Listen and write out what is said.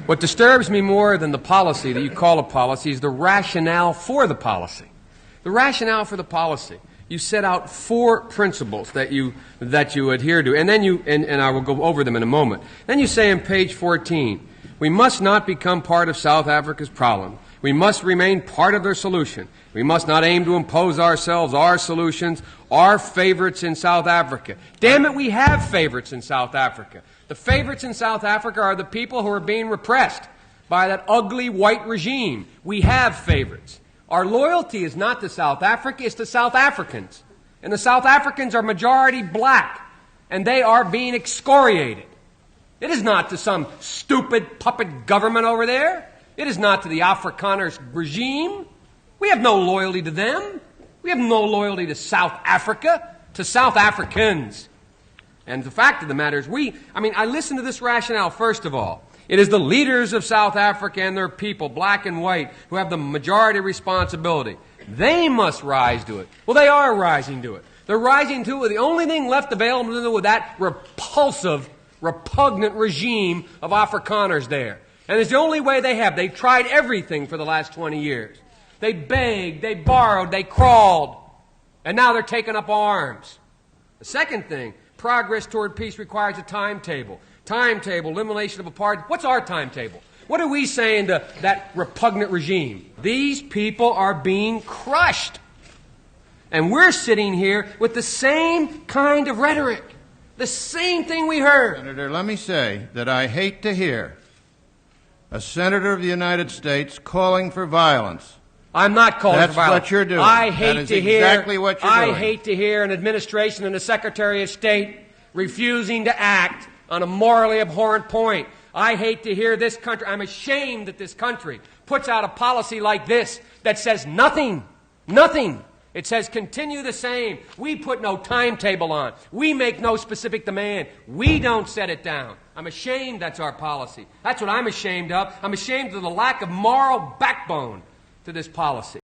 What disturbs me more than the policy that you call a policy is the rationale for the policy. The rationale for the policy. You set out 4 principles that you adhere to, and then and I will go over them in a moment. Then you say on page 14, we must not become part of South Africa's problem. We must remain part of their solution. We must not aim to impose ourselves, our solutions, our favorites in South Africa. Damn it, we have favorites in South Africa. The favorites in South Africa are the people who are being repressed by that ugly white regime. We have favorites. Our loyalty is not to South Africa, it's to South Africans. And the South Africans are majority black, and they are being excoriated. It is not to some stupid puppet government over there. It is not to the Afrikaners regime. We have no loyalty to them. We have no loyalty to South Africa, to South Africans. And the fact of the matter is I listen to this rationale first of all. It is the leaders of South Africa and their people, black and white, who have the majority responsibility. They must rise to it. Well, they are rising to it. They're rising to it. The only thing left available to them with that repulsive, repugnant regime of Afrikaners there. And it's the only way they have. They've tried everything for the last 20 years. They begged, they borrowed, they crawled, and now they're taking up arms. The second thing, progress toward peace requires a timetable. Timetable, elimination of apartheid. What's our timetable? What are we saying to that repugnant regime? These people are being crushed. And we're sitting here with the same kind of rhetoric. The same thing we heard. Senator, let me say that I hate to hear a senator of the United States calling for violence. I'm not calling for violence. That's what you're doing. I hate to hear exactly what you're doing. I hate to hear an administration and a Secretary of State refusing to act on a morally abhorrent point. I hate to hear this country. I'm ashamed that this country puts out a policy like this that says nothing. Nothing. It says continue the same. We put no timetable on. We make no specific demand. We don't set it down. I'm ashamed that's our policy. That's what I'm ashamed of. I'm ashamed of the lack of moral backbone to this policy.